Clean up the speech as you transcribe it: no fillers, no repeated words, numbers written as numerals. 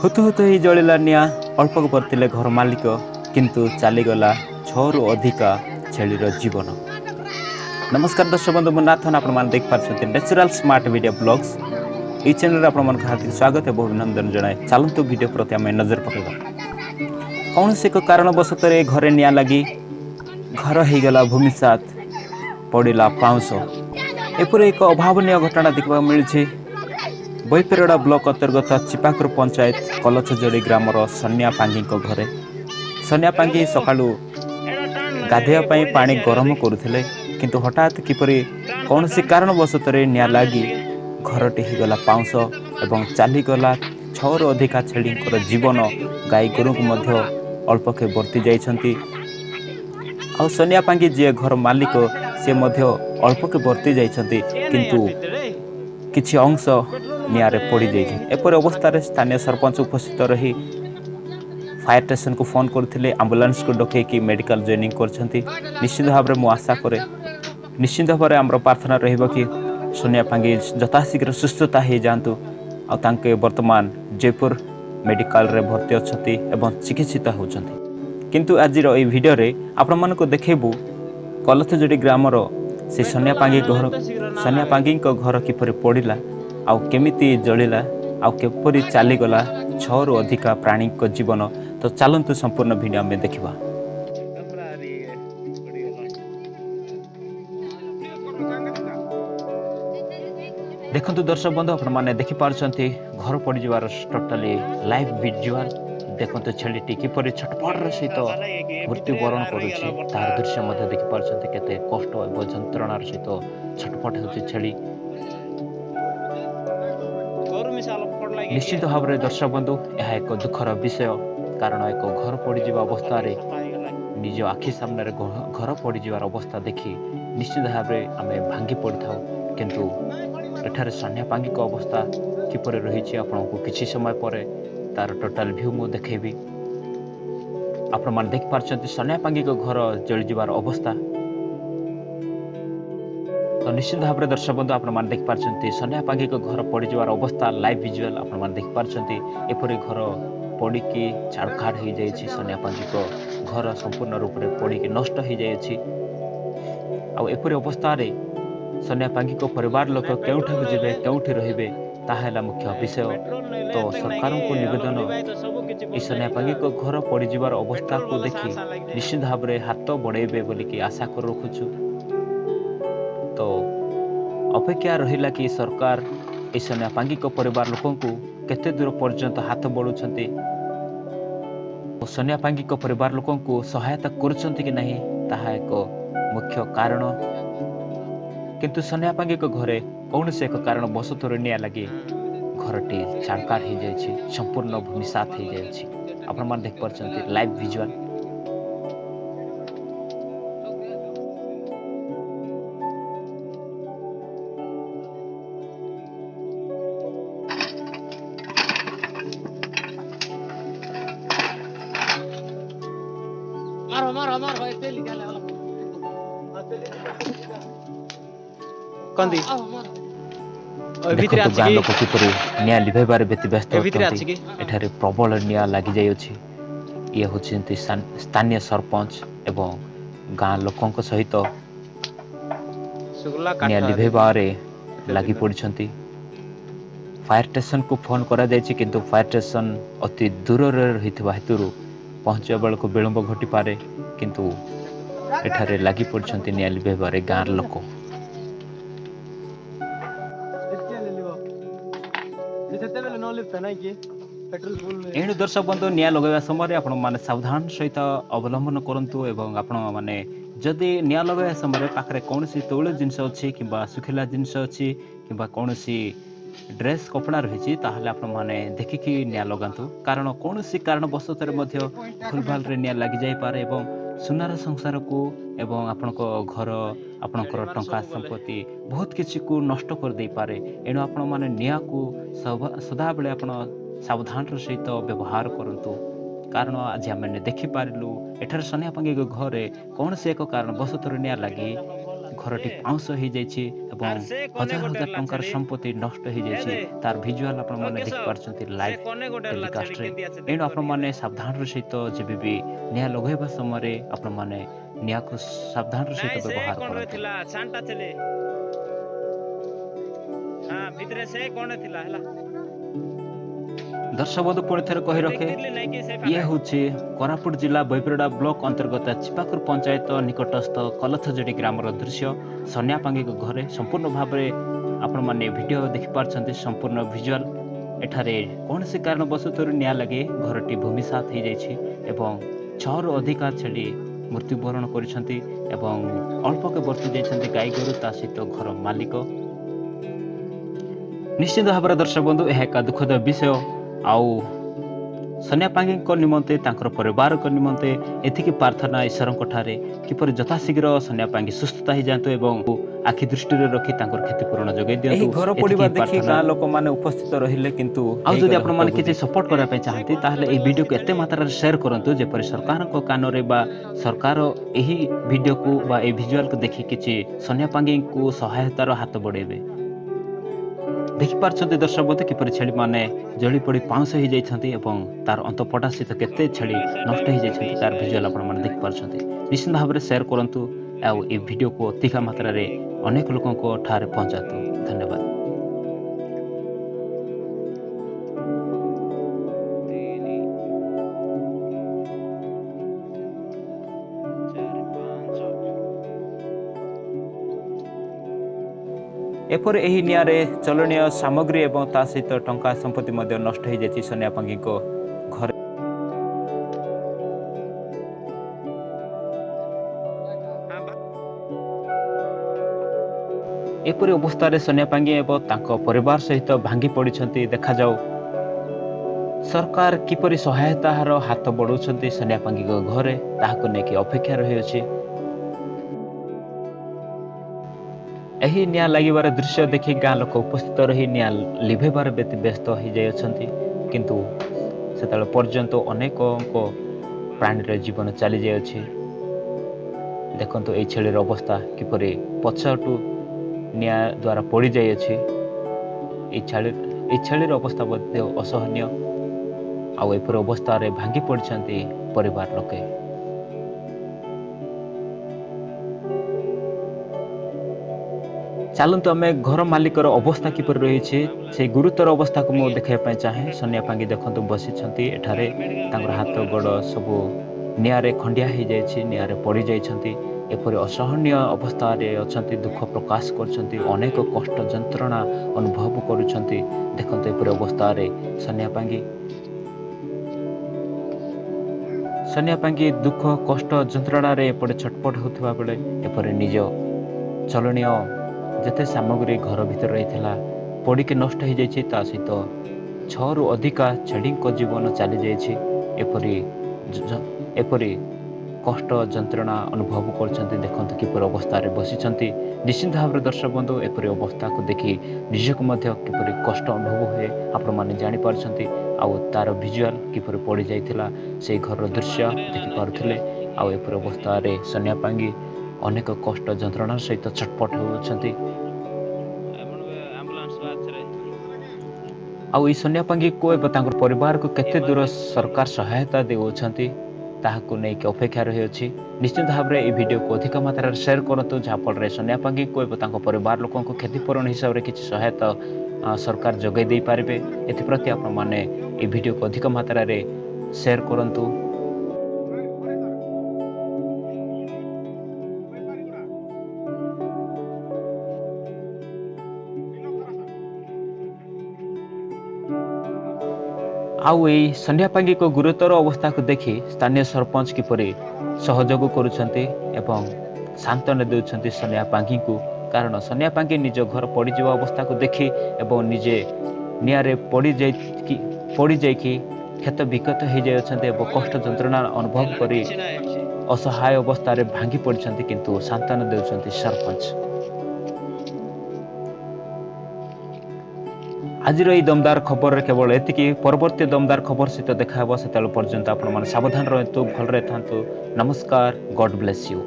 हुतु हुतु ही जलिला निया अल्पक बर्तिले घर मालिक किंतु चलीगला 6 रु अधिका छेलीर जीवन। नमस्कार दर्शक बंधु नाथन आपण मान देख पारछन्ते नेचुरल स्मार्ट मीडिया ब्लॉग्स ई चैनल आपण मन हार्दिक स्वागत एवं अभिनंदन जणाए। चलंतु वीडियो प्रति आम नजर पकेबा। कौन से कारणवशत घरे निया लगी घर हो गला भूमिसात पड़ा पाउंश एपर एक अभावन घटना देखा मिली। बैपेरड़ा ब्लॉक अंतर्गत चिपाकुर पंचायत कलचजड़ी ग्रामर सनिया पांगी घरे सनिया पांगी सकाळु गाधेवाई पानी गरम करुले किंतु हठात किपरि कौन सी कारणवशत निया लगी घरटी गला पाउंश एवं चलीगला 6 रु अधिका छेड़ी जीवन गाई गोरु को अल्पके बर्ती जाइछन्ति। आ सनिया पांगी जी घर मालिक सी अल्पके बर्ती जाइछन्ति किंतु किछि अंश निआरे पड़ी जाइछे। एपर अवस्था स्थानीय सरपंच उपस्थित रही फायर स्टेशन को फोन करथिले, एम्बुलेंस को डकैकी मेडिकल जॉइनिंग करछन्ति। निश्चित भाव में मु आशा करे निश्चित भाव आम प्रार्थना रहिबो कि सोनिया पांगी यथाशीघ्र सुस्थता हो जातु आ तांके वर्तमान जयपुर मेडिकल रे भर्ती अछंती एवं चिकित्सित होछंती। किंतु आजिर ए वीडियो रे आपण मानको देखेबु कलथजड़ी ग्रामर से सोनिया पांगी घर किपरि पड़िला आउ केमिति जलिला आउ केपरि चलीगला 6 रु अधिका प्राणी को जीवन। तो चलंतु संपूर्ण वीडियो में देखिबा। देखंतु दर्शक बंधु आपण माने देखि पारछन्ती घर पड़ जवार टोटली लाइव विजुअल। देखंतु छेलीटी किपरि छटपटर सहित मृत्युवरण करुछि तार दृश्य मध्ये देखि पारछन्ती केते कष्ट एवं जंत्रणार सहित छटपट होछि छेली। निश्चित भाव में दर्शक बंधु यह एक दुखर विषय, कारण एक घर पड़ जा अवस्था निज आखि सामने घर पड़ जावार अवस्था देखी निश्चित भाव में आम भांगी पड़ था। किंतु एठारे सोनिया पांगी को अवस्था किपर रही आपको किसी समय पर तार टोटाल व्यू मु देखेबी। आपण मान देख पारछन्ती सोनिया पांगी को घर जली जावार अवस्था। तो निश्चित भाव में दर्शक बंधु आपण मान देख पारछन्ती सोनिया पांगी को घर पड़ जावार अवस्था लाइव विजुअल आपण मान देख पारछन्ती। एपरि घर पड़िकी छाड़खाड़ हो जाइछि। सोनिया पांगी को घर संपूर्ण रूप से पड़िकी नष्ट हो जाइछि। आ एपरि अवस्था रे सोनिया पांगी को परिवार लोक केउठा को जिबे केउठी रहिबे ताहेला मुख्य विषय। तो सरकार को निवेदन सोनिया पांगी को घर पड़ जावार अवस्था को देखि निश्चित भाव में हाथ बढ़ेबे बोलिकी आशा कर रखुछु। तो अपेक्षा रहिला कि सरकार सोनिया पांगी को परिवार लोकों को केते दूर पर्यंत हाथ बढ़ुछन्ति, सोनिया पांगी को परिवार लोकों को सहायता करुछन्ति कि नहीं ताहा एक मुख्य कारण। किंतु सोनिया पांगी को घरे कौन से एक कारण बसत निया लगी घरटी छाड़खाड़ हो जाइछि, संपूर्ण भूमिसात हो जाइछि। आपण मान देख पारछन्ति लाइव विजुअल। कंदी देखो गाँ लोक किपरि निया लिभेबार व्यस्त एठारे प्रबल निया लगी जाइछि। ये होछन्ति स्थानीय सरपंच एवं गाँ लोकों सहित निया लिभेबारे लगी पड़छन्ति। फायर स्टेशन को फोन करा जाइछि किंतु फायर स्टेशन अति दूर रहितबा हेतुरु पहुंचवा बेलको विलंब घटी पारे। किंतु एठारे लगी पड़छन्ति निया लिभेबारे गाँ लोक। एणु दर्शक बंधु निया लगेगा समय आपण माने सावधान सहित अवलंबन करंतु एवं आपण माने जदि निया लगेगा समय पाखरे कौनसी तैल जिनस अच्छी किंबा सुखिला जिनस अच्छी किंबा कौनसी ड्रेस कपड़ा रही ताहले आपण माने देखिकी निया लगांतु, कारण कौनसी कारणवशत भूलभाल रे निया लगी जाई पारे एवं सुनार संसार को एवं आपणको घर आपणकर टंका संपत्ति बहुत किसी को नष्ट कर दे पारे। एणु आपण माने निया को सदा बेले आपण सावधान सहित व्यवहार करंतु, कारण आज आम देखी पारिलु एठार सोनिया पांगी घरे कौन से एक कारण बसत निया लगी ଘରଟି ପାଉଁଶ ହେଇଯାଇଛି ଏବଂ ହଜାର ହଜାର ଟଙ୍କାର ସମ୍ପତ୍ତି ନଷ୍ଟ ହେଇଯାଇଛି। ତାର ଭିଜୁଆଲ ଆପଣମାନେ ଦେଖିପାରୁଛନ୍ତି ଲାଇଭ ଟେଲିକାଷ୍ଟରେ। ଏଣୁ ଆପଣମାନେ ସାବଧାନର ସହିତ ଯେବେ ବି ନିଆଁ ଲଗାଇବା ସମୟରେ ଆପଣମାନେ ନିଆଁକୁ ସାବଧାନର ସହିତ ବ୍ୟବହାର କରନ୍ତୁ। ଦର୍ଶକ ବନ୍ଧୁ ପୁଣି ଥରେ କହି ରଖେ, ଇଏ ହେଉଛି କୋରାପୁଟ ଜିଲ୍ଲା ବୈପରଡ଼ା ବ୍ଲକ ଅନ୍ତର୍ଗତ ଚିପାକୁର ପଞ୍ଚାୟତ ନିକଟସ୍ଥ କଲଥଜଡ଼ି ଗ୍ରାମର ଦୃଶ୍ୟ। ସନିଆ ପାଙ୍ଗିଙ୍କ ଘରେ ସମ୍ପୂର୍ଣ୍ଣ ଭାବରେ ଆପଣମାନେ ଭିଡ଼ିଓ ଦେଖିପାରୁଛନ୍ତି, ସମ୍ପୂର୍ଣ୍ଣ ଭିଜୁଆଲ। ଏଠାରେ କୌଣସି କାରଣବଶତଃ ନିଆଁ ଲାଗି ଘରଟି ଭୂମିସାତ ହୋଇଯାଇଛି ଏବଂ 6ରୁ ଅଧିକା ଛେଳି ମୃତ୍ୟୁବରଣ କରିଛନ୍ତି ଏବଂ ଅଳ୍ପକେ ବର୍ତ୍ତି ଯାଇଛନ୍ତି ଗାଈ ଗୋରୁ, ତା ସହିତ ଘର ମାଲିକ। ନିଶ୍ଚିତ ଭାବରେ ଦର୍ଶକ ବନ୍ଧୁ ଏହା ଏକ ଦୁଃଖଦ ବିଷୟ। ଆଉ ସନିଆ ପାଙ୍ଗିଙ୍କ ନିମନ୍ତେ ତାଙ୍କର ପରିବାରଙ୍କ ନିମନ୍ତେ ଏତିକି ପ୍ରାର୍ଥନା ଈଶ୍ୱରଙ୍କ ଠାରେ କିପରି ଯଥାଶୀଘ୍ର ସନିଆ ପାଙ୍ଗି ସୁସ୍ଥତା ହେଇଯାଆନ୍ତୁ ଏବଂ ଆଖି ଦୃଷ୍ଟିରେ ରଖି ତାଙ୍କର କ୍ଷତିପୂରଣ ଯୋଗାଇ ଦିଅନ୍ତୁ। ଘର ପଡ଼ିବା ଦେଖି ଗାଁ ଲୋକମାନେ ଉପସ୍ଥିତ ରହିଲେ, କିନ୍ତୁ ଆଉ ଯଦି ଆପଣମାନେ କିଛି ସପୋର୍ଟ କରିବା ପାଇଁ ଚାହାନ୍ତି ତାହେଲେ ଏହି ଭିଡ଼ିଓକୁ ଏତେ ମାତ୍ରାରେ ସେୟାର କରନ୍ତୁ ଯେପରି ସରକାରଙ୍କ କାନରେ ବା ସରକାର ଏହି ଭିଡ଼ିଓକୁ ବା ଏହି ଭିଜୁଆଲକୁ ଦେଖି କିଛି ସନିଆ ପାଙ୍ଗିଙ୍କୁ ସହାୟତାର ହାତ ବଢ଼ାଇବେ। ଦେଖିପାରୁଛନ୍ତି ଦର୍ଶକ ବନ୍ଧୁ କିପରି ଛେଳିମାନେ ଜଳି ପଡ଼ି ପାଉଁଶ ହୋଇଯାଇଛନ୍ତି ଏବଂ ତାର ଅନ୍ତପଟା ସହିତ କେତେ ଛେଳି ନଷ୍ଟ ହୋଇଯାଇଛନ୍ତି ତାର ଭିଜୁଆଲ ଆପଣମାନେ ଦେଖିପାରୁଛନ୍ତି। ନିଶ୍ଚିତ ଭାବରେ ସେୟାର କରନ୍ତୁ ଆଉ ଏହି ଭିଡ଼ିଓକୁ ଅଧିକ ମାତ୍ରାରେ ଅନେକ ଲୋକଙ୍କ ଠାରେ ପହଞ୍ଚାନ୍ତୁ। ଧନ୍ୟବାଦ। ଏପରି ଏହି ନିଆଁରେ ଚଳନୀୟ ସାମଗ୍ରୀ ଏବଂ ତା ସହିତ ଟଙ୍କା ସମ୍ପତ୍ତି ମଧ୍ୟ ନଷ୍ଟ ହୋଇଯାଇଛି ସନିଆ ପାଙ୍ଗିଙ୍କ ଘରେ। ଏପରି ଅବସ୍ଥାରେ ସନିଆ ପାଙ୍ଗି ଏବଂ ତାଙ୍କ ପରିବାର ସହିତ ଭାଙ୍ଗି ପଡ଼ିଛନ୍ତି। ଦେଖାଯାଉ ସରକାର କିପରି ସହାୟତାର ହାତ ବଢ଼ାଉଛନ୍ତି ସନିଆ ପାଙ୍ଗିଙ୍କ ଘରେ, ତାହାକୁ ନେଇକି ଅପେକ୍ଷା ରହିଅଛି। ଏହି ନିଆଁ ଲାଗିବାର ଦୃଶ୍ୟ ଦେଖି ଗାଁ ଲୋକ ଉପସ୍ଥିତ ରହି ନିଆଁ ଲିଭେଇବାରେ ବ୍ୟସ୍ତ ହୋଇଯାଇଅଛନ୍ତି, କିନ୍ତୁ ସେତେବେଳେ ପର୍ଯ୍ୟନ୍ତ ଅନେକଙ୍କ ପ୍ରାଣୀର ଜୀବନ ଚାଲିଯାଇଅଛି। ଦେଖନ୍ତୁ ଏହି ଛେଳିର ଅବସ୍ଥା କିପରି ପଛଟୁ ନିଆଁ ଦ୍ୱାରା ପୋଡ଼ିଯାଇଅଛି। ଏହି ଛେଳିର ଅବସ୍ଥା ମଧ୍ୟ ଅସହନୀୟ। ଆଉ ଏପରି ଅବସ୍ଥାରେ ଭାଙ୍ଗି ପଡ଼ିଛନ୍ତି ପରିବାର ଲୋକେ। ଚାଲନ୍ତୁ ଆମେ ଘର ମାଲିକର ଅବସ୍ଥା କିପରି ରହିଛି ସେହି ଗୁରୁତର ଅବସ୍ଥାକୁ ମୁଁ ଦେଖାଇବା ପାଇଁ ଚାହେଁ। ସନିଆ ପାଙ୍ଗି ଦେଖନ୍ତୁ ବସିଛନ୍ତି ଏଠାରେ, ତାଙ୍କର ହାତ ଗୋଡ଼ ସବୁ ନିଆଁରେ ଖଣ୍ଡିଆ ହୋଇଯାଇଛି, ନିଆଁରେ ପଡ଼ିଯାଇଛନ୍ତି। ଏପରି ଅସହନୀୟ ଅବସ୍ଥାରେ ଅଛନ୍ତି, ଦୁଃଖ ପ୍ରକାଶ କରୁଛନ୍ତି, ଅନେକ କଷ୍ଟ ଯନ୍ତ୍ରଣା ଅନୁଭବ କରୁଛନ୍ତି। ଦେଖନ୍ତୁ ଏପରି ଅବସ୍ଥାରେ ସନିଆ ପାଙ୍ଗି ଦୁଃଖ କଷ୍ଟ ଯନ୍ତ୍ରଣାରେ ଏପଟେ ଛଟପଟ ହେଉଥିବା ବେଳେ ଏପରି ନିଜ ଚଳନୀୟ ଯେତେ ସାମଗ୍ରୀ ଘର ଭିତରେ ରହିଥିଲା ପୋଡ଼ିକି ନଷ୍ଟ ହୋଇଯାଇଛି, ତା ସହିତ 6ରୁ ଅଧିକା ଛେଳିଙ୍କ ଜୀବନ ଚାଲିଯାଇଛି। ଏପରି କଷ୍ଟ ଯନ୍ତ୍ରଣା ଅନୁଭବ କରୁଛନ୍ତି। ଦେଖନ୍ତୁ କିପରି ଅବସ୍ଥାରେ ବସିଛନ୍ତି। ନିଶ୍ଚିତ ଭାବରେ ଦର୍ଶକ ବନ୍ଧୁ ଏପରି ଅବସ୍ଥାକୁ ଦେଖି ନିଜକୁ ମଧ୍ୟ କିପରି କଷ୍ଟ ଅନୁଭବ ହୁଏ ଆପଣମାନେ ଜାଣିପାରୁଛନ୍ତି। ଆଉ ତାର ଭିଜୁଆଲ କିପରି ପଡ଼ିଯାଇଥିଲା ସେଇ ଘରର ଦୃଶ୍ୟ ଦେଖିପାରୁଥିଲେ। ଆଉ ଏପରି ଅବସ୍ଥାରେ ସନିଆ ପାଙ୍ଗି ଅନେକ କଷ୍ଟ ଯନ୍ତ୍ରଣାର ସହିତ ଛଟପଟ ହେଉଛନ୍ତି। ଆଉ ଏହି ସନିଆ ପାଙ୍ଗିକୁ ଏବଂ ତାଙ୍କର ପରିବାରକୁ କେତେ ଦୂର ସରକାର ସହାୟତା ଦେଉଛନ୍ତି ତାହାକୁ ନେଇକି ଅପେକ୍ଷା ରହିଅଛି। ନିଶ୍ଚିତ ଭାବରେ ଏହି ଭିଡ଼ିଓକୁ ଅଧିକ ମାତ୍ରାରେ ସେୟାର କରନ୍ତୁ, ଯାହାଫଳରେ ସନିଆ ପାଙ୍ଗିକୁ ଏବଂ ତାଙ୍କ ପରିବାର ଲୋକଙ୍କୁ କ୍ଷତିପୂରଣ ହିସାବରେ କିଛି ସହାୟତା ସରକାର ଯୋଗାଇ ଦେଇପାରିବେ। ଏଥିପ୍ରତି ଆପଣମାନେ ଏହି ଭିଡ଼ିଓକୁ ଅଧିକ ମାତ୍ରାରେ ସେୟାର କରନ୍ତୁ। ଆଉ ଏହି ସନିଆ ପାଙ୍ଗିଙ୍କ ଗୁରୁତର ଅବସ୍ଥାକୁ ଦେଖି ସ୍ଥାନୀୟ ସରପଞ୍ଚ କିପରି ସହଯୋଗ କରୁଛନ୍ତି ଏବଂ ସାନ୍ତ୍ୱନା ଦେଉଛନ୍ତି ସନିଆ ପାଙ୍ଗିଙ୍କୁ। କାରଣ ସନିଆ ପାଙ୍ଗି ନିଜ ଘର ପଡ଼ିଯିବା ଅବସ୍ଥାକୁ ଦେଖି ଏବଂ ନିଜେ ନିଆଁରେ ପଡ଼ିଯାଇକି କ୍ଷତ ବିକ୍ଷତ ହୋଇଯାଇଅଛନ୍ତି ଏବଂ କଷ୍ଟ ଯନ୍ତ୍ରଣା ଅନୁଭବ କରି ଅସହାୟ ଅବସ୍ଥାରେ ଭାଙ୍ଗି ପଡ଼ିଛନ୍ତି, କିନ୍ତୁ ସାନ୍ତ୍ୱନା ଦେଉଛନ୍ତି ସରପଞ୍ଚ। ଆଜିର ଏହି ଦମଦାର ଖବରରେ କେବଳ ଏତିକି। ପରବର୍ତ୍ତୀ ଦମଦାର ଖବର ସହିତ ଦେଖା ହେବ। ସେତେବେଳେ ପର୍ଯ୍ୟନ୍ତ ଆପଣମାନେ ସାବଧାନ ରହନ୍ତୁ, ଭଲରେ ଥାନ୍ତୁ। ନମସ୍କାର, ଗଡ୍ ବ୍ଲେସ୍ ୟୁ।